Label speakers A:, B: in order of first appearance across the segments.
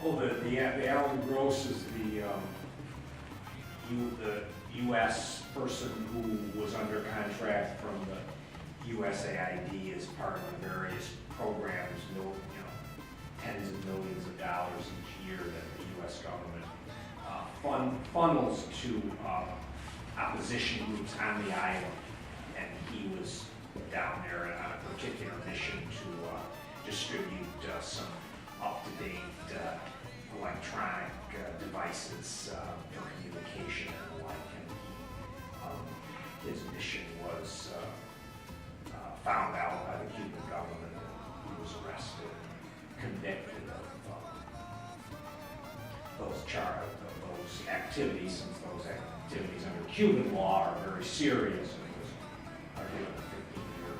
A: Well, the Alan Gross is the U.S. person who was under contract from the USAID as part of the various programs, tens of millions of dollars each year that the U.S. government funnels to opposition groups on the island. And he was down there on a particular mission to distribute some up-to-date electronic devices for communication and the like. And his mission was found out by the Cuban government, and he was arrested and convicted of those activities, since those activities under Cuban law are very serious, and he was given a 15-year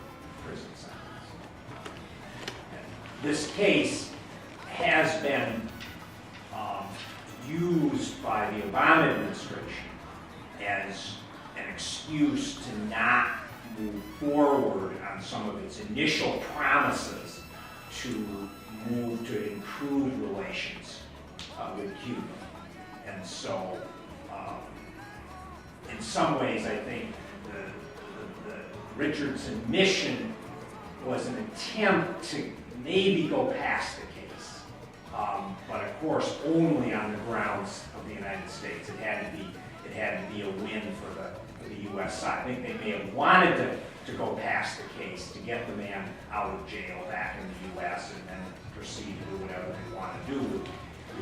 A: prison sentence. And this case has been used by the Obama administration as an excuse to not move forward on some of its initial promises to move to improve relations with Cuba. And so, in some ways, I think the Richardson mission was an attempt to maybe go past the case, but of course only on the grounds of the United States. It had to be a win for the U.S. side. I think they may have wanted to go past the case to get the man out of jail back in the U.S. and then proceed to do whatever they want to do with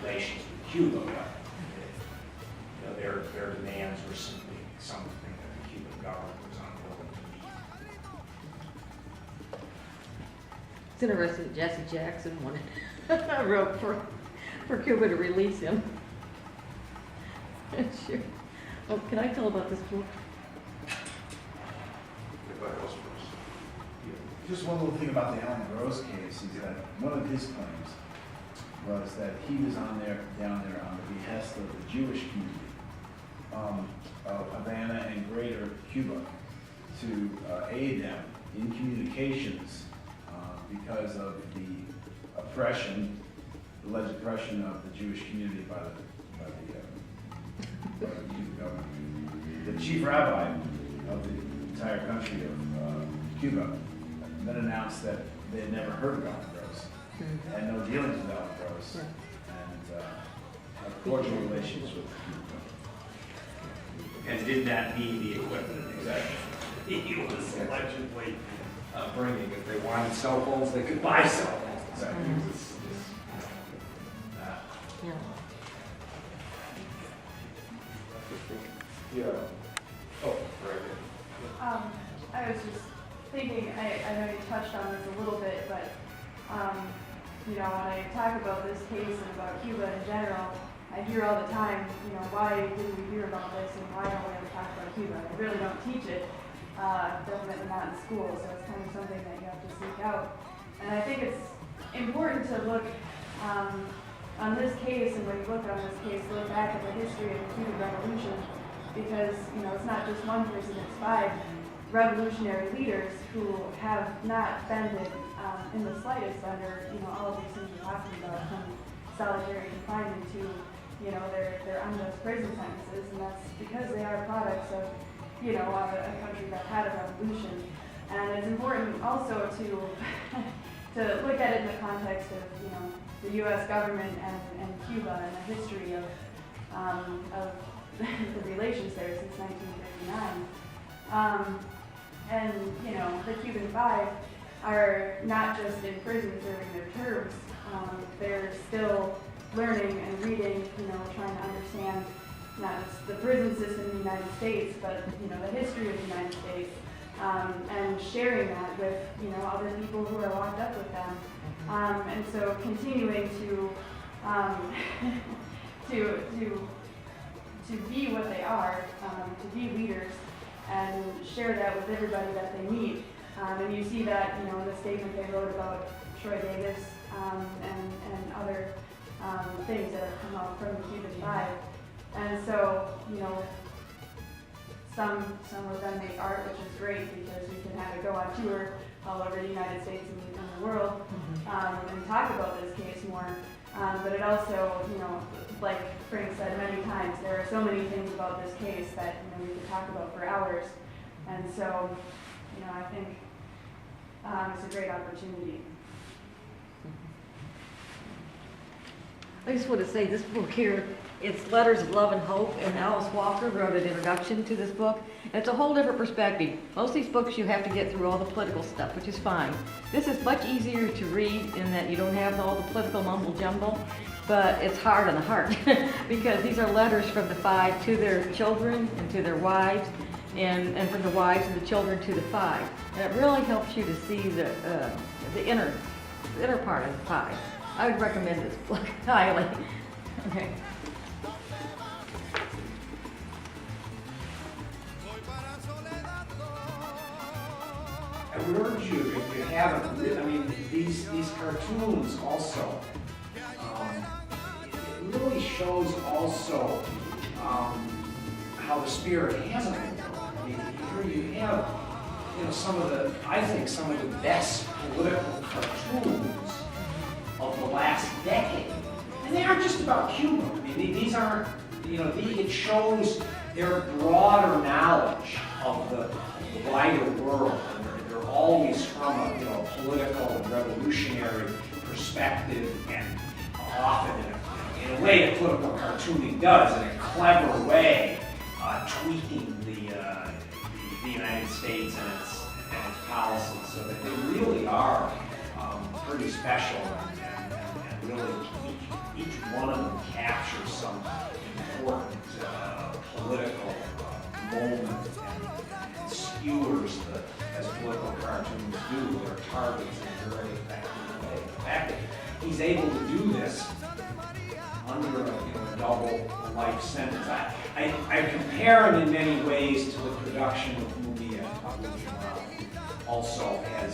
A: relations with Cuba. But their demands were simply something that the Cuban government was unwilling to meet.
B: It's interesting that Jesse Jackson wanted wrote for Cuba to release him. Sure. Oh, can I tell about this book?
C: Just one little thing about the Alan Gross case is that one of his claims was that he was down there on the behest of the Jewish community of Havana and Greater Cuba to aid them in communications because of the oppression, alleged oppression of the Jewish community by the Cuban government. The chief rabbi of the entire country of Cuba then announced that they had never heard of Alan Gross, had no dealings with Alan Gross, and had cordial relations with Cuba.
A: And did not need the equipment exactly he was allegedly bringing. If they wanted cell phones, they could buy cell phones. Exactly.
B: Yeah.
A: Yeah. Oh, right.
D: I was just thinking, I know you touched on this a little bit, but when I talk about this case and about Cuba in general, I hear all the time, why didn't we hear about this and why don't we ever talk about Cuba? They really don't teach it, definitely not in school, so it's kind of something that you have to seek out. And I think it's important to look on this case, and when you look on this case, look back at the history of the Cuban Revolution, because it's not just one person, it's 5 revolutionary leaders who have not bended in the slightest under all of these things we're talking about, from solitary confinement to their unjust prison sentences, and that's because they are products of a country that had a revolution. And it's important also to look at it in the context of the U.S. government and Cuba and the history of the relations there since 1939. And the Cuban Five are not just in prison serving their terms. They're still learning and reading, trying to understand not just the prison system in the United States, but the history of the United States, and sharing that with other people who are locked up with them. And so continuing to be what they are, to be leaders, and share that with everybody that they meet. And you see that, in the statement they wrote about Troy Davis and other things that have come out from the Cuban Five. And so, some of them make art, which is great because you can have it go on tour all over the United States and the world, and talk about this case more. But it also, you know, like Frank said many times, there are so many things about this case that, you know, we could talk about for hours. And so, you know, I think it's a great opportunity.
B: I just want to say this book here, it's Letters of Love and Hope, and Alice Walker wrote an introduction to this book. And it's a whole different perspective. Most of these books you have to get through all the political stuff, which is fine. This is much easier to read in that you don't have all the political mumble jumble, but it's hard on the heart because these are letters from the Five to their children and to their wives, and from the wives and the children to the Five. And it really helps you to see the inner part of the Five. I would recommend this book highly. Okay.
A: I would urge you, if you haven't, I mean, these cartoons also, it really shows also how the spirit hasn't been broken. I mean, here you have, you know, some of the best political cartoons of the last decade. And they aren't just about Cuba. I mean, these aren't, you know, it shows their broader knowledge of the wider world. They're always from a, you know, political and revolutionary perspective, and often in a way that political cartooning does, in a clever way, tweaking the United States and its policies, so that they really are pretty special, and really each one of them captures some important political moment and skewers as political cartoons do, their targets in a very effective way. The fact that he's able to do this under a double life sentence, I compare him in many ways to the production of the movie also has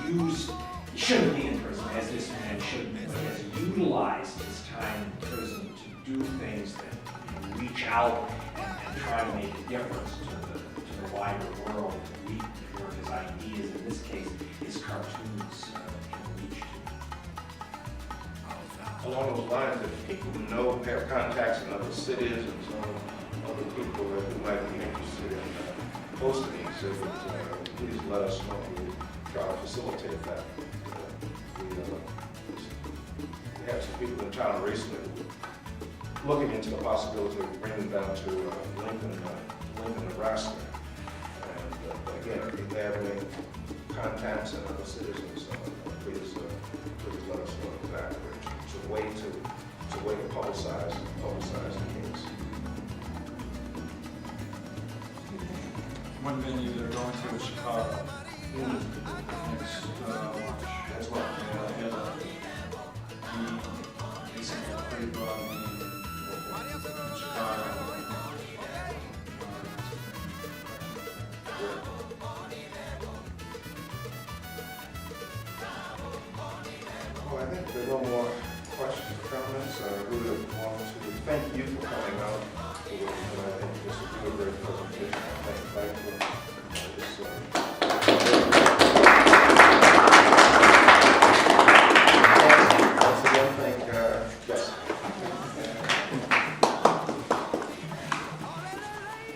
A: used. He shouldn't be in prison, as this man shouldn't be, but he has utilized his time in prison to do things that reach out and try to make a difference to the wider world, and reach where his ideas, in this case, his cartoons, can reach to.
E: Along those lines, if people who know have contacts in other cities and some other people who might be interested in hosting the exhibit, please let us know. We'll try to facilitate that. We had some people in town recently looking into the possibility of bringing them down to Lincoln, Nebraska. And again, if they have any contacts in other cities and so on, please let us know exactly. It's a way to publicize the case.
F: One venue they're going to is Chicago. Next launch as well. They had a pretty broad meeting in Chicago.
E: Well, I think there are no more questions or comments. I really want to thank you for coming out. I think this will be a great presentation. Thank you. Once again, thank Jessica.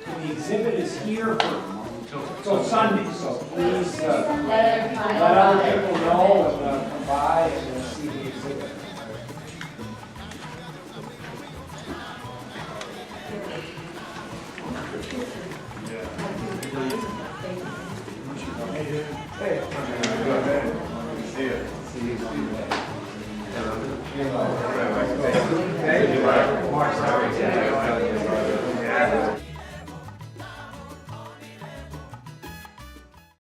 A: The exhibit is here till Sunday, so please let other people know and come by and see the exhibit. Hey. See you. See you. Mark, sorry.